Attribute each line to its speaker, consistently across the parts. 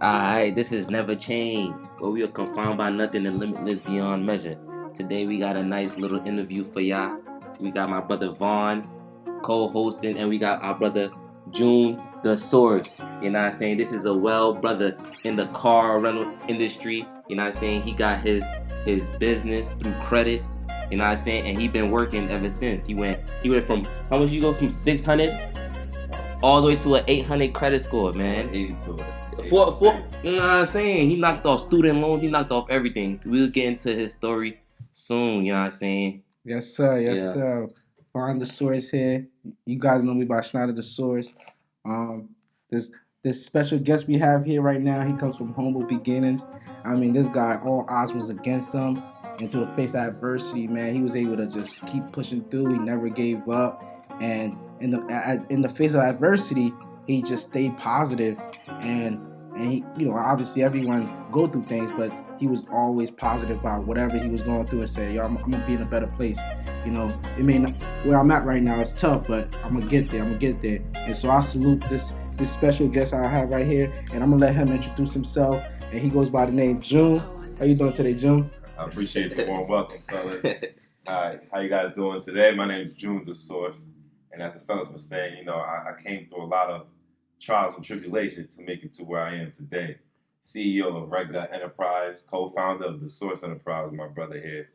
Speaker 1: Alright, this is Never Chained, where we are confined by nothing and limitless beyond measure. Today we got a nice little interview for y'all. We got my brother Vaughn co-hosting, and we got our brother June Dasource. You know what I'm saying? This is a well brother in the car rental industry. You know what I'm saying? He got his business through credit. You know what I'm saying? And he been working ever since. He went from how much you go from 600 all the way to an 800 credit score, man.
Speaker 2: 80 to it.
Speaker 1: You know what I'm saying? He knocked off student loans. He knocked off everything. We'll get into his story soon. You know what I'm saying?
Speaker 3: Yes, sir. Yes, sir. Find the source here. You guys know me by Schneider the Source. This special guest we have here right now, he comes from humble beginnings. I mean, this guy, all odds was against him. And through the face of adversity, man, he was able to just keep pushing through. He never gave up. And in the face of adversity, he just stayed positive. And he, obviously everyone go through things, but he was always positive about whatever he was going through and said, I'm gonna be in a better place. It may not, where I'm at right now is tough, but I'm gonna get there. And so I salute this special guest I have right here, and I'm gonna let him introduce himself. And he goes by the name June. How you doing today, June?
Speaker 2: I appreciate the warm welcome, fellas. Hi, how you guys doing today? My name is June Dasource, and as the fellas were saying, I came through a lot of trials and tribulations to make it to where I am today. CEO of Red Gut Enterprise, co-founder of the Source Enterprise, my brother here,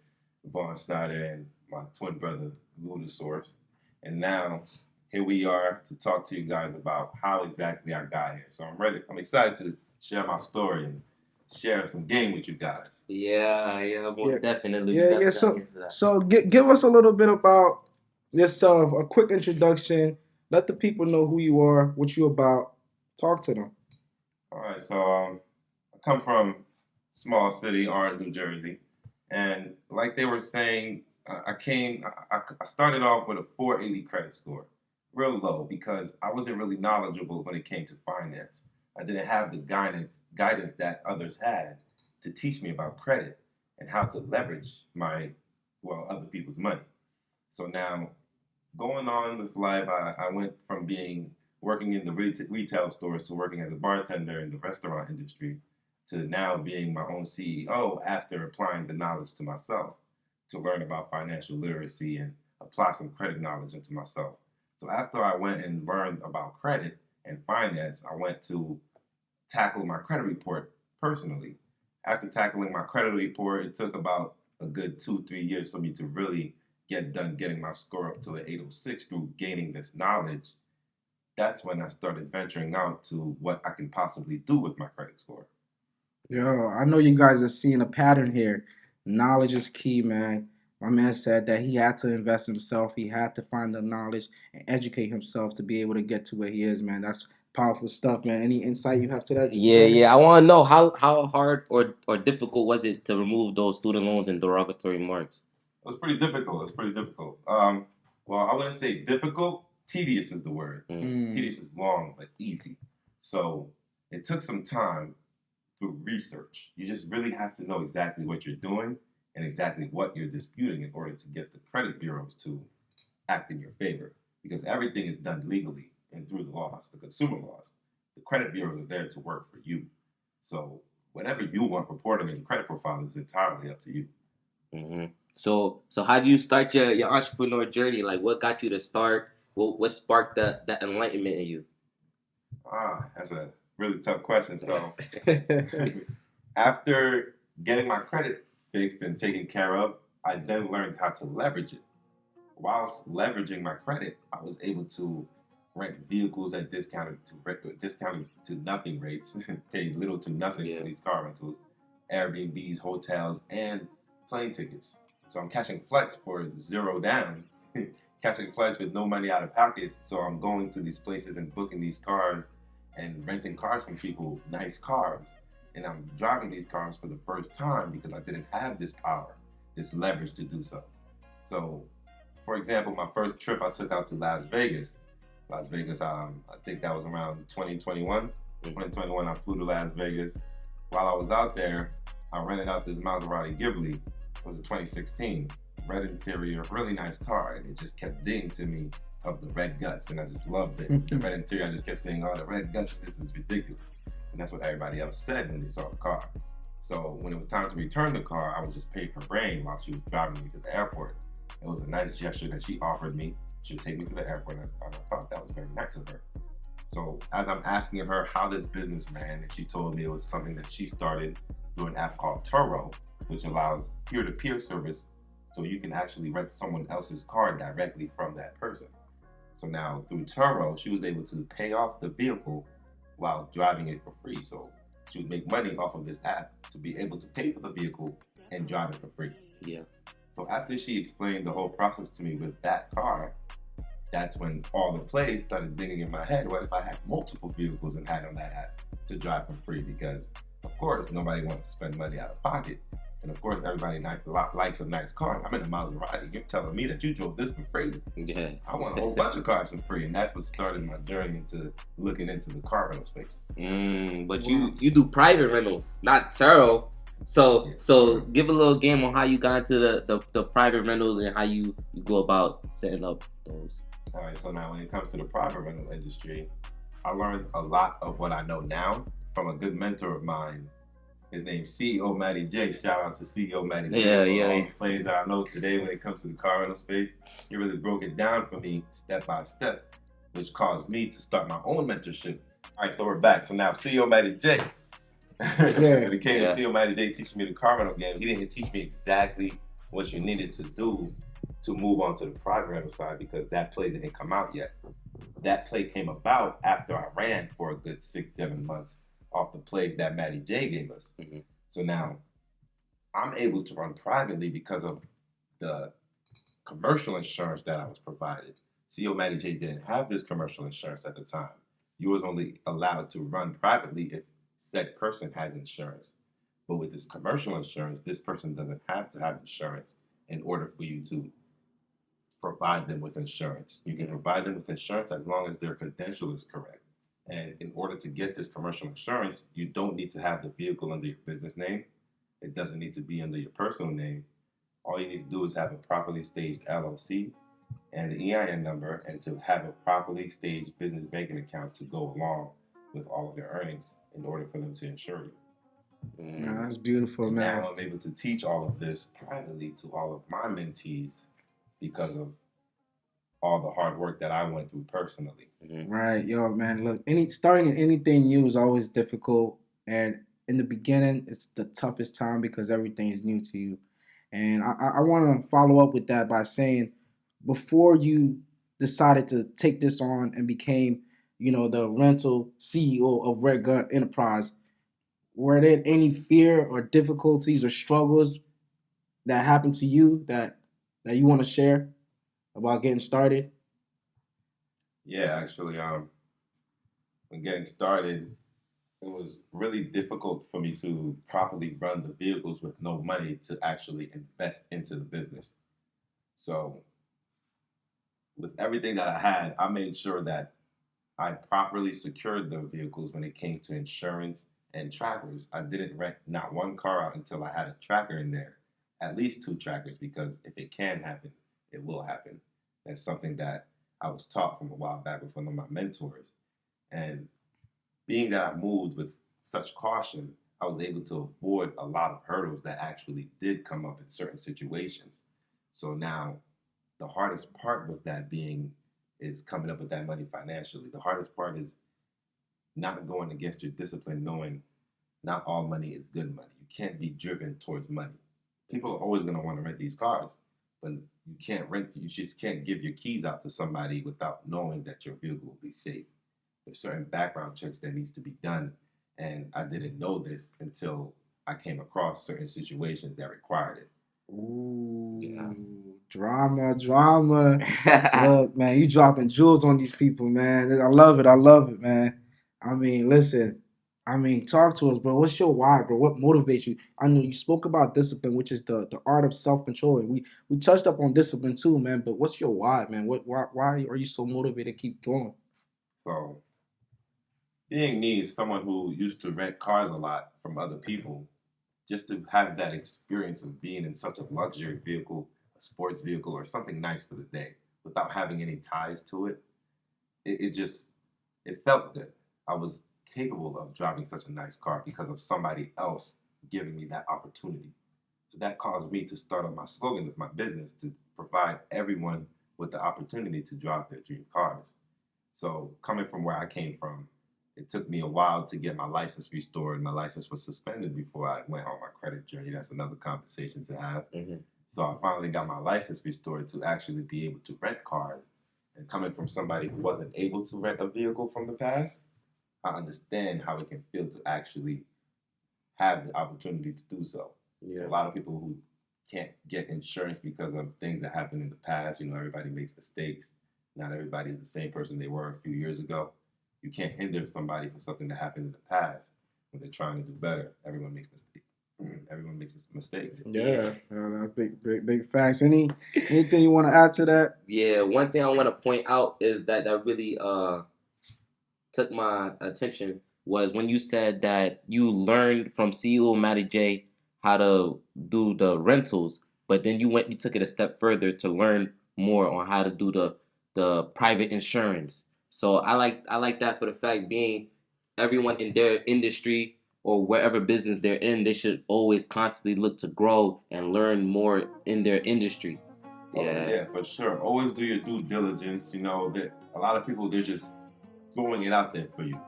Speaker 2: Vaughn Schneider, and my twin brother, June Dasource. And now, here we are to talk to you guys about how exactly I got here. So I'm excited to share my story and share some game with you guys.
Speaker 1: Yeah, most definitely.
Speaker 3: Yeah. So give us a little bit about yourself, a quick introduction. Let the people know who you are, what you about. Talk to them.
Speaker 2: All right, so I come from small city, Orange, New Jersey, and like they were saying, I started off with a 480 credit score, real low, because I wasn't really knowledgeable when it came to finance. I didn't have the guidance that others had to teach me about credit and how to leverage other people's money. So now, going on with life, I went from working in the retail stores to working as a bartender in the restaurant industry to now being my own CEO after applying the knowledge to myself to learn about financial literacy and apply some credit knowledge into myself. So after I went and learned about credit and finance, I went to tackle my credit report personally. After tackling my credit report, it took about a good 2-3 years for me to really get done getting my score up to an 806 through gaining this knowledge. That's when I started venturing out to what I can possibly do with my credit score.
Speaker 3: Yo, I know you guys are seeing a pattern here. Knowledge is key, man. My man said that he had to invest in himself. He had to find the knowledge and educate himself to be able to get to where he is, man. That's powerful stuff, man. Any insight you have to that?
Speaker 1: Yeah. I want to know how hard or difficult was it to remove those student loans and derogatory marks?
Speaker 2: It was pretty difficult. Well, I wouldn't say difficult. Tedious is the word. Tedious is long, but easy. So it took some time through research. You just really have to know exactly what you're doing and exactly what you're disputing in order to get the credit bureaus to act in your favor. Because everything is done legally and through the laws, the consumer laws. The credit bureaus are there to work for you. So whatever you want reporting in your credit profile is entirely up to you.
Speaker 1: Mm-hmm. So how do you start your entrepreneur journey? Like, what got you to start? What sparked that enlightenment in you?
Speaker 2: That's a really tough question. So after getting my credit fixed and taken care of, I then learned how to leverage it. Whilst leveraging my credit, I was able to rent vehicles at discounted to nothing rates, paid little to nothing for these car rentals, Airbnbs, hotels, and plane tickets. So I'm catching flights for zero down, catching flights with no money out of pocket. So I'm going to these places and booking these cars and renting cars from people, nice cars. And I'm driving these cars for the first time because I didn't have this power, this leverage to do so. So, for example, my first trip I took out to Las Vegas, I think that was around 2021. 2021, I flew to Las Vegas. While I was out there, I rented out this Maserati Ghibli. It was a 2016, red interior, really nice car, and it just kept dinging to me of the red guts, and I just loved it. The red interior, I just kept saying, oh, the red guts, this is ridiculous. And that's what everybody else said when they saw the car. So when it was time to return the car, I was just paid for brain while she was driving me to the airport. It was a nice gesture that she offered me. She would take me to the airport, and I thought that was very nice of her. So as I'm asking her how this business ran, and she told me it was something that she started through an app called Turo, which allows peer-to-peer service, so you can actually rent someone else's car directly from that person. So now through Turo, she was able to pay off the vehicle while driving it for free. So she would make money off of this app to be able to pay for the vehicle and drive it for free.
Speaker 1: Yeah.
Speaker 2: So after she explained the whole process to me with that car, that's when all the plays started dinging in my head. What if I had multiple vehicles and had on that app to drive for free? Because of course nobody wants to spend money out of pocket. And of course everybody likes a nice car. I'm in a Maserati. You're telling me that you drove this for free?
Speaker 1: Yeah.
Speaker 2: I want a whole bunch of cars for free. And that's what started my journey into looking into the car rental space.
Speaker 1: But you do private rentals, not Turo. So give a little game on how you got into the private rentals and how you go about setting up those.
Speaker 2: All right, so now when it comes to the private rental industry, I learned a lot of what I know now from a good mentor of mine. His name's CEO Matty J. Shout out to CEO Matty J.
Speaker 1: Yeah.
Speaker 2: All the plays that I know today when it comes to the car rental space. He really broke it down for me step by step, which caused me to start my own mentorship. All right, so we're back. So now CEO Matty J. When it came to CEO Matty J teaching me the car rental game, he didn't teach me exactly what you needed to do to move on to the private rental side because that play didn't come out yet. That play came about after I ran for a good 6-7 months off the plays that Matty J gave us.
Speaker 1: Mm-hmm.
Speaker 2: So now I'm able to run privately because of the commercial insurance that I was provided. CEO Matty J didn't have this commercial insurance at the time. You was only allowed to run privately if said person has insurance. But with this commercial insurance, this person doesn't have to have insurance in order for you to provide them with insurance. You can provide them with insurance as long as their credential is correct. And in order to get this commercial insurance, you don't need to have the vehicle under your business name. It doesn't need to be under your personal name. All you need to do is have a properly staged LLC and the EIN number, and to have a properly staged business banking account to go along with all of your earnings in order for them to insure you.
Speaker 3: Yeah, that's beautiful, man.
Speaker 2: Now I'm able to teach all of this privately to all of my mentees because of all the hard work that I went through personally.
Speaker 3: Right, yo, man. Look, starting anything new is always difficult, and in the beginning, it's the toughest time because everything is new to you. And I want to follow up with that by saying, before you decided to take this on and became, the rental CEO of Red Gun Enterprise, were there any fear or difficulties or struggles that happened to you that you want to share about getting started?
Speaker 2: Yeah, actually, when getting started, it was really difficult for me to properly run the vehicles with no money to actually invest into the business. So with everything that I had, I made sure that I properly secured the vehicles when it came to insurance and trackers. I didn't rent not one car out until I had a tracker in there, at least 2 trackers, because if it can happen, it will happen. That's something that I was taught from a while back with one of my mentors. And being that I moved with such caution, I was able to avoid a lot of hurdles that actually did come up in certain situations. So now the hardest part with that being is coming up with that money financially. The hardest part is not going against your discipline, knowing not all money is good money. You can't be driven towards money. People are always going to want to rent these cars, but you can't rent, you just can't give your keys out to somebody without knowing that your vehicle will be safe. There's certain background checks that needs to be done, and I didn't know this until I came across certain situations that required it.
Speaker 3: Ooh,
Speaker 1: Yeah.
Speaker 3: drama. Look, man, you dropping jewels on these people, man. I love it, man. I mean, listen, talk to us, bro. What's your why, bro? What motivates you? I know you spoke about discipline, which is the art of self-control, and we touched up on discipline too, man. But what's your why, man? Why are you so motivated to keep going?
Speaker 2: So, being me, someone who used to rent cars a lot from other people, just to have that experience of being in such a luxury vehicle, a sports vehicle, or something nice for the day without having any ties to it, it felt good. I was capable of driving such a nice car because of somebody else giving me that opportunity. So that caused me to start on my slogan with my business to provide everyone with the opportunity to drive their dream cars. So coming from where I came from, it took me a while to get my license restored. My license was suspended before I went on my credit journey. That's another conversation to have. So I finally got my license restored to actually be able to rent cars. And coming from somebody who wasn't able to rent a vehicle from the past, I understand how it can feel to actually have the opportunity to do so.
Speaker 1: Yeah.
Speaker 2: So a lot of people who can't get insurance because of things that happened in the past, everybody makes mistakes. Not everybody is the same person they were a few years ago. You can't hinder somebody for something that happened in the past when they're trying to do better. Everyone makes mistakes. Everyone makes mistakes.
Speaker 3: Yeah, big facts. Anything you want to add to that?
Speaker 1: Yeah, one thing I want to point out is that really took my attention was when you said that you learned from CEO Matty J how to do the rentals, but then you took it a step further to learn more on how to do the private insurance. So I like that for the fact being everyone in their industry or wherever business they're in, they should always constantly look to grow and learn more in their industry.
Speaker 2: Yeah, for sure. Always do your due diligence. That a lot of people, they're just throwing it out there for you,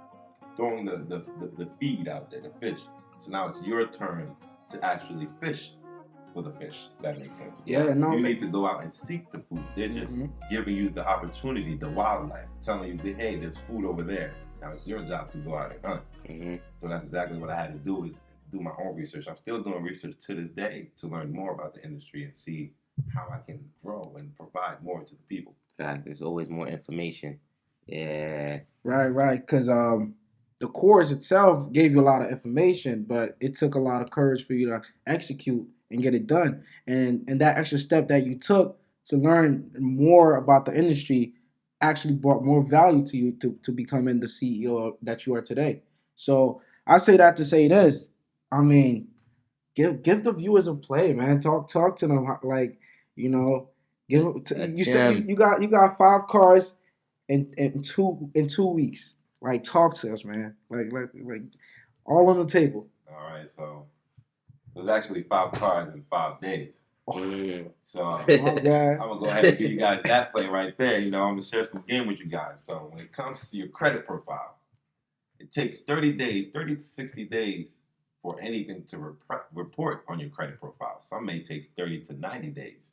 Speaker 2: throwing the feed out there, the fish. So now it's your turn to actually fish for the fish. If that makes sense.
Speaker 3: Yeah, no.
Speaker 2: You need to go out and seek the food. They're just giving you the opportunity, the wildlife, telling you, hey, there's food over there. Now it's your job to go out and hunt. So that's exactly what I had to do, is do my own research. I'm still doing research to this day to learn more about the industry and see how I can grow and provide more to the people.
Speaker 1: Fact, there's always more information. Yeah.
Speaker 3: Right. Because the course itself gave you a lot of information, but it took a lot of courage for you to execute and get it done. And that extra step that you took to learn more about the industry actually brought more value to you to becoming the CEO that you are today. So I say that to say this. I mean, give the viewers a play, man. Talk to them like, you said you got 5 cars in 2 weeks. Like, talk to us, man. Like all on the table.
Speaker 2: All right, so it was actually 5 cars in 5 days. So I'm gonna go ahead and give you guys that play right there. I'm gonna share some game with you guys. So when it comes to your credit profile, it takes 30 to 60 days for anything to report on your credit profile. Some may take 30 to 90 days.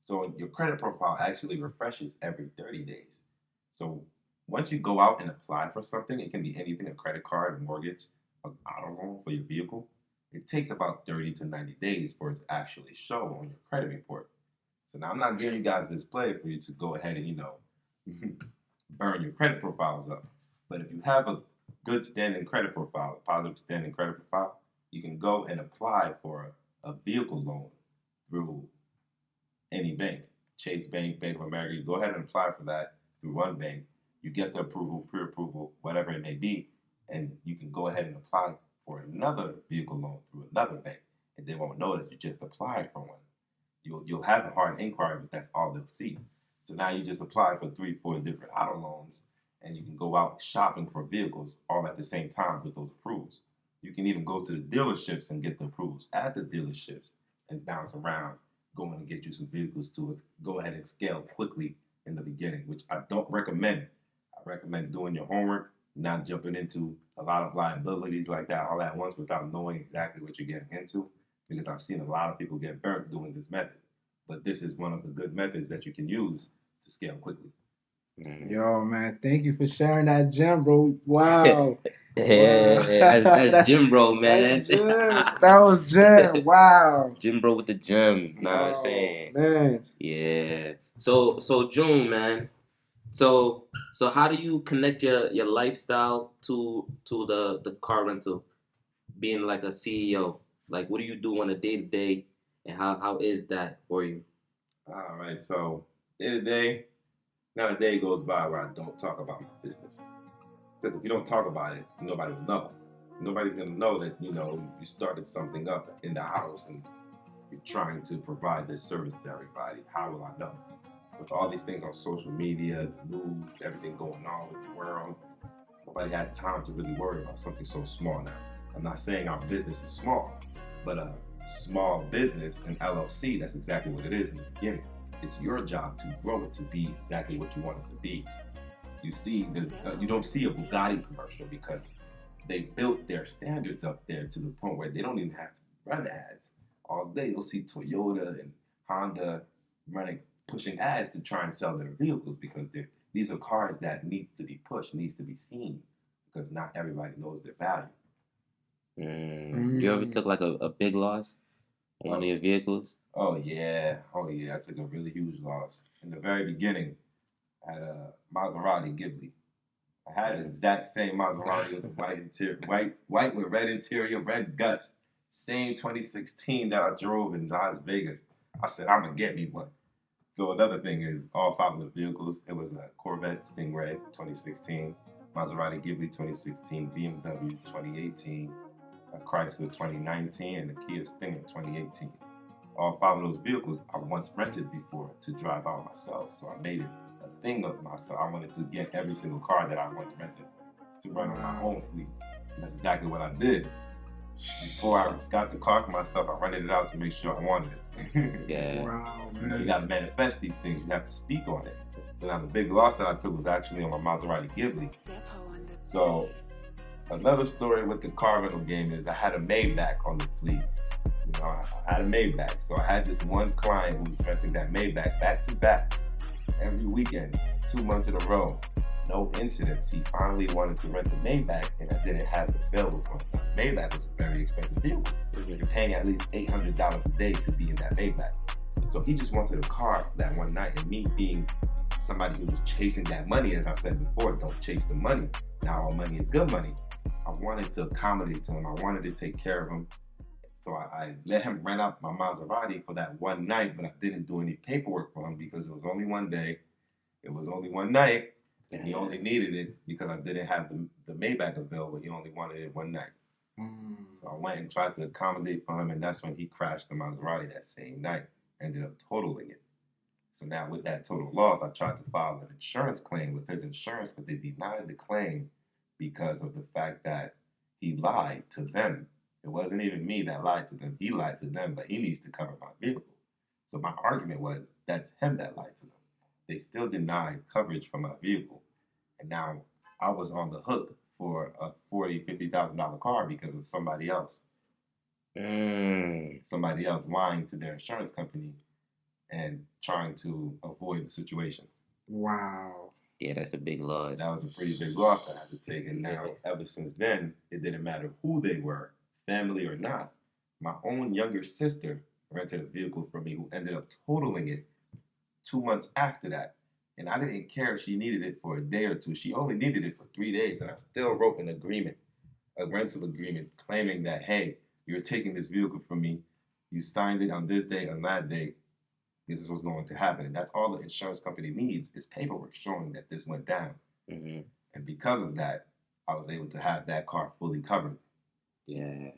Speaker 2: So your credit profile actually refreshes every 30 days. So once you go out and apply for something, it can be anything, a credit card, a mortgage, an auto loan for your vehicle. It takes about 30 to 90 days for it to actually show on your credit report. So now I'm not giving you guys this play for you to go ahead and, burn your credit profiles up. But if you have a good standing credit profile, a positive standing credit profile, you can go and apply for a vehicle loan through any bank. Chase Bank, Bank of America. You go ahead and apply for that through one bank. You get the approval, pre-approval, whatever it may be, and you can go ahead and apply for another vehicle loan through another bank, and they won't know that you just applied for one. You'll have a hard inquiry, but that's all they'll see. So now you just apply for 3-4 different auto loans, and you can go out shopping for vehicles all at the same time with those approvals. You can even go to the dealerships and get the approvals at the dealerships and bounce around, going and get you some vehicles to go ahead and scale quickly in the beginning, which I don't recommend. I recommend doing your homework, not jumping into a lot of liabilities like that all at once without knowing exactly what you're getting into, because I've seen a lot of people get burnt doing this method. But this is one of the good methods that you can use to scale quickly.
Speaker 3: Yo, man, thank you for sharing that gem, bro. Wow.
Speaker 1: Yeah, that's Jim Bro, man.
Speaker 3: That's Jim. That was Jim. Wow.
Speaker 1: Jim Bro with the gem. Nah, I'm saying.
Speaker 3: Man.
Speaker 1: Yeah. So June, man. So how do you connect your lifestyle to the car rental, being like a CEO? Like, what do you do on a day to day, and how is that for you?
Speaker 2: All right, so day to day, not a day goes by where I don't talk about my business. Because if you don't talk about it, nobody will know. Nobody's gonna know that you started something up in the house and you're trying to provide this service to everybody. How will I know? With all these things on social media, news, everything going on with the world, Nobody has time to really worry about something so small now. I'm not saying our business is small, but a small business, an LLC, that's exactly what it is in the beginning. It's your job to grow it to be exactly what you want it to be. You see, you don't see a Bugatti commercial because they built their standards up there to the point where they don't even have to run ads. All day you'll see Toyota and Honda pushing ads to try and sell their vehicles because these are cars that needs to be pushed, needs to be seen because not everybody knows their value.
Speaker 1: You ever took like a big loss on one of your vehicles?
Speaker 2: Oh yeah. I took a really huge loss in the very beginning. I had a Maserati Ghibli. I had the exact same Maserati with the white interior, white with red interior, red guts. Same 2016 that I drove in Las Vegas. I said, I'm gonna get me one. So another thing is all 5 of the vehicles, it was a Corvette Stingray 2016, Maserati Ghibli 2016, BMW 2018, a Chrysler 2019, and a Kia Stinger 2018. All 5 of those vehicles I once rented before to drive out myself. So I made it a thing of myself. I wanted to get every single car that I once rented to run on my own fleet. And that's exactly what I did. Before I got the car for myself, I rented it out to make sure I wanted it.
Speaker 1: Yeah.
Speaker 3: Wow,
Speaker 2: You know,
Speaker 3: man.
Speaker 2: you got to manifest these things. You have to speak on it. So now the big loss that I took was actually on my Maserati Ghibli. So another story with the car rental game is I had a Maybach on the fleet. You know, I had a Maybach. So I had this one client who was renting that Maybach back to back every weekend, 2 months in a row. No incidents. He finally wanted to rent the Maybach, and I didn't have it available for him. Maybach was a very expensive vehicle. You're paying at least $800 a day to be in that Maybach. So he just wanted a car for that one night, and me being somebody who was chasing that money, as I said before, don't chase the money. Now all money is good money. I wanted to accommodate to him. I wanted to take care of him. So I let him rent out my Maserati for that one night, but I didn't do any paperwork for him because it was only one day. It was only one night, and he only needed it because I didn't have the Maybach available. He only wanted it one night. So I went and tried to accommodate for him, and that's when he crashed the Maserati that same night. Ended up totaling it. So now with that total loss, I tried to file an insurance claim with his insurance, but they denied the claim because of the fact that he lied to them. It wasn't even me that lied to them. He lied to them, but he needs to cover my vehicle. So my argument was that's him that lied to them. They still denied coverage for my vehicle. And now I was on the hook for a $40,000, $50,000 car because of somebody else. Somebody else lying to their insurance company and trying to avoid the situation.
Speaker 3: Wow.
Speaker 1: Yeah, that's a big loss.
Speaker 2: That was a pretty big loss I had to take. And now, ever since then, it didn't matter who they were, family or not. My own younger sister rented a vehicle from me who ended up totaling it 2 months after that. And I didn't care if she needed it for a day or two. She only needed it for 3 days. And I still wrote an agreement, a rental agreement, claiming that, hey, you're taking this vehicle from me. You signed it on this day, on that day. This is what's going to happen. And that's all the insurance company needs is paperwork showing that this went down.
Speaker 1: Mm-hmm.
Speaker 2: And because of that, I was able to have that car fully covered.
Speaker 1: Yeah.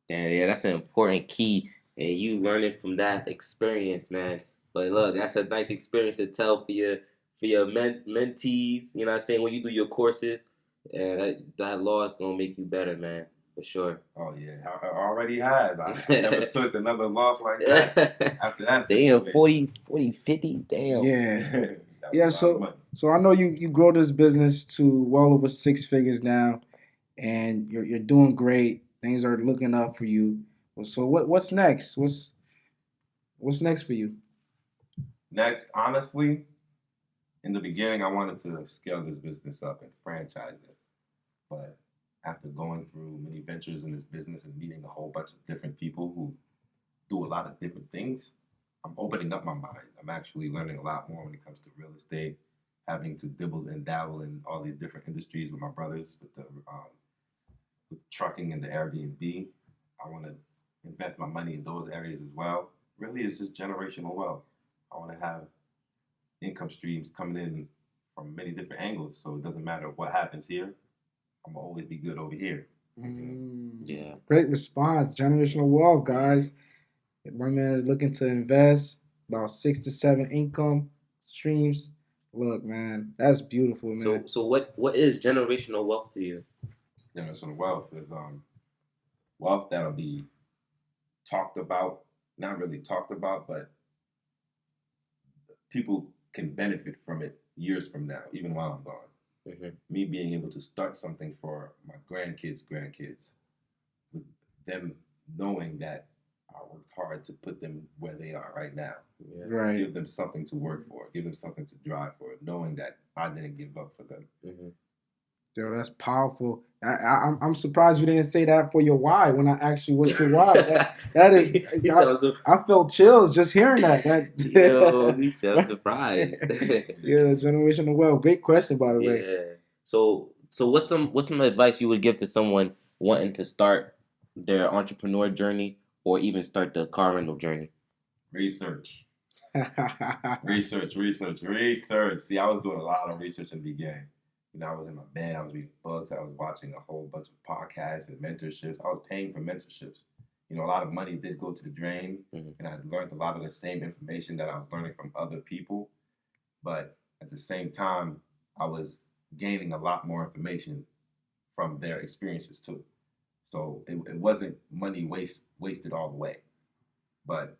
Speaker 1: Yeah, that's an important key. And you learning from that experience, man. But look, that's a nice experience to tell for your mentees, you know what I'm saying, when you do your courses. And that law is going to make you better, man, for sure.
Speaker 2: Oh, yeah. I already have. I never took another loss like that after that
Speaker 1: Damn,
Speaker 2: situation.
Speaker 1: 40, 50, damn.
Speaker 3: Yeah. Yeah, so I know you grow this business to well over 6 figures now, and you're doing great. Things are looking up for you. So what's next? What's next for you?
Speaker 2: Next, honestly, in the beginning, I wanted to scale this business up and franchise it. But after going through many ventures in this business and meeting a whole bunch of different people who do a lot of different things, I'm opening up my mind. I'm actually learning a lot more when it comes to real estate, having to dibble and dabble in all these different industries with my brothers, with trucking and the Airbnb. I want to invest my money in those areas as well. Really, it's just generational wealth. I want to have income streams coming in from many different angles, so it doesn't matter what happens here. I'm gonna always be good over here.
Speaker 1: Yeah.
Speaker 3: Great response. Generational wealth, guys. My man is looking to invest about 6 to 7 income streams Look, man, that's beautiful, man.
Speaker 1: So what is generational wealth to you?
Speaker 2: Generational wealth is wealth that'll be talked about, not really talked about, but people can benefit from it years from now, even while I'm gone.
Speaker 1: Mm-hmm.
Speaker 2: Me being able to start something for my grandkids, with them knowing that I worked hard to put them where they are right now.
Speaker 1: Yeah.
Speaker 3: Right.
Speaker 2: Give them something to work for, give them something to drive for, knowing that I didn't give up for them.
Speaker 1: Mm-hmm.
Speaker 3: Yo, that's powerful. I'm surprised you didn't say that for your why when I asked you what's your why. That is, I felt chills just hearing that.
Speaker 1: Yo, he sounds surprised.
Speaker 3: Yeah, generational wealth. Great question, by the way.
Speaker 1: Yeah. So what's some advice you would give to someone wanting to start their entrepreneur journey or even start the car rental journey?
Speaker 2: Research. Research. See, I was doing a lot of research in the beginning. I was in my bed, I was reading books, I was watching a whole bunch of podcasts and mentorships. I was paying for mentorships. A lot of money did go to the drain, and I learned a lot of the same information that I was learning from other people. But at the same time, I was gaining a lot more information from their experiences too. So it wasn't money wasted all the way. But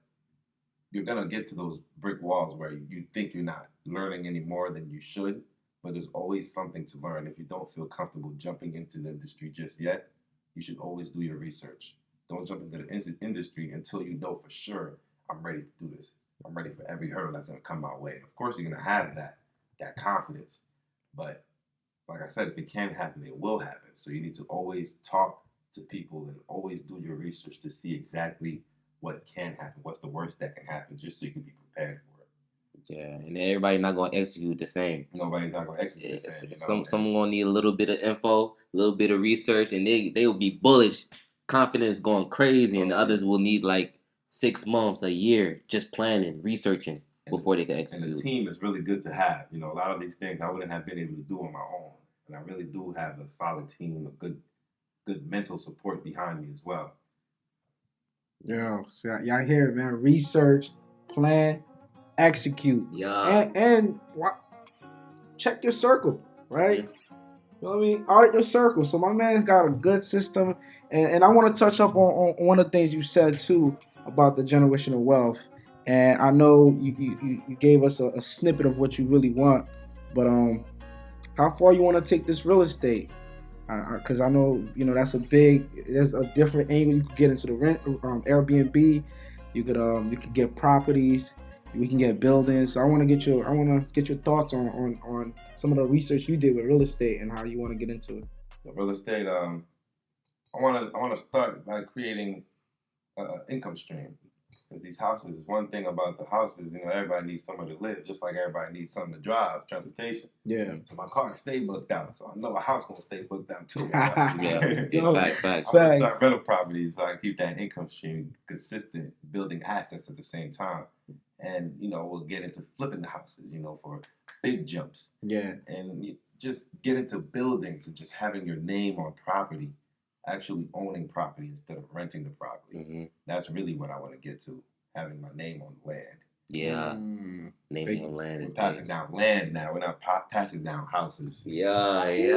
Speaker 2: you're going to get to those brick walls where you think you're not learning any more than you should. But there's always something to learn. If you don't feel comfortable jumping into the industry just yet, you should always do your research. Don't jump into the industry until you know for sure, I'm ready to do this. I'm ready for every hurdle that's going to come my way. Of course, you're going to have that confidence. But like I said, if it can happen, it will happen. So you need to always talk to people and always do your research to see exactly what can happen, what's the worst that can happen, just so you can be prepared for it.
Speaker 1: Yeah, and everybody's not gonna execute the same.
Speaker 2: Nobody's not gonna execute the same.
Speaker 1: Someone gonna need a little bit of info, a little bit of research, and they will be bullish, confidence going crazy, and the others will need like 6 months, a year, just planning, researching before they can execute.
Speaker 2: And the team is really good to have. A lot of these things I wouldn't have been able to do on my own, and I really do have a solid team, a good mental support behind me as well.
Speaker 3: Yo, so y'all hear it, man. Research, plan, execute.
Speaker 1: Yeah.
Speaker 3: And check your circle, right? You know what I mean? Audit your circle. So my man got a good system. And I want to touch up on one of the things you said too about the generational wealth. And I know you gave us a snippet of what you really want, but how far you want to take this real estate? Because I know there's a different angle you could get into the rent, Airbnb. You could get properties. We can get buildings. So I want to get your thoughts on some of the research you did with real estate and how you want to get into it.
Speaker 2: The real estate, I want to start by creating an income stream. Because these houses, one thing about the houses, everybody needs somewhere to live, just like everybody needs something to drive, transportation.
Speaker 3: Yeah.
Speaker 2: So my car stay booked out, so I know a house gonna stay booked out too.
Speaker 1: Facts.
Speaker 2: I'm gonna start rental properties so I keep that income stream consistent, building assets at the same time. And we'll get into flipping the houses, for big jumps.
Speaker 3: Yeah.
Speaker 2: And you just get into buildings and just having your name on property, actually owning property instead of renting the property.
Speaker 1: Mm-hmm.
Speaker 2: That's really what I want to get to, having my name on land.
Speaker 1: Yeah. Name on land.
Speaker 2: We're passing down land now. We're not passing down houses.
Speaker 1: Yeah.
Speaker 2: They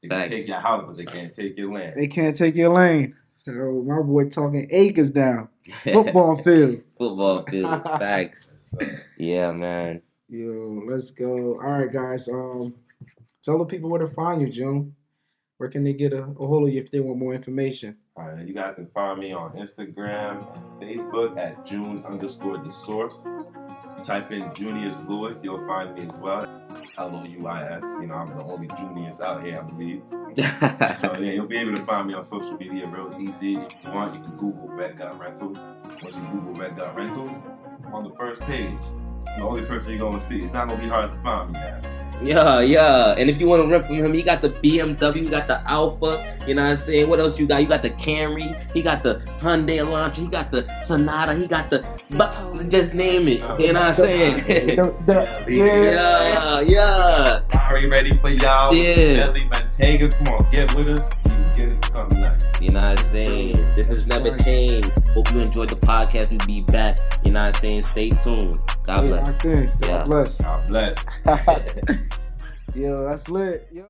Speaker 2: can take your house, but they can't take your land.
Speaker 3: They can't take your lane. So my boy talking acres down. Football field.
Speaker 1: Football field. Facts. Yeah, man.
Speaker 3: Yo, let's go. All right, guys. Tell the people where to find you, June. Where can they get a hold of you if they want more information?
Speaker 2: All right, you guys can find me on Instagram and Facebook at June_Dasource. Type in Junius Lewis, you'll find me as well. LOUIS. I'm the only Junius out here, I believe. So yeah, you'll be able to find me on social media real easy. If you want, you can Google Red Dot Rentals. Once you Google Red Dot Rentals, on the first page, the only person you're gonna see. It's not gonna be hard to find me, guys.
Speaker 1: Yeah. And if you want to rent from him, he got the BMW, you got the Alpha, you know what I'm saying? What else you got? You got the Camry, he got the Hyundai Elantra, he got the Sonata, he got the, just name it, you know what I'm saying? Yeah.
Speaker 2: Are you ready for y'all?
Speaker 1: Yeah.
Speaker 2: Belly Bentayga, come on, get with us. You can get into something nice.
Speaker 1: You know what I'm saying? This is Never Chained. Hope you enjoyed the podcast. We'll be back. You know what I'm saying? Stay tuned. God bless.
Speaker 3: God
Speaker 1: Yeah.
Speaker 3: bless.
Speaker 2: God bless.
Speaker 3: Yo, that's lit. Yo.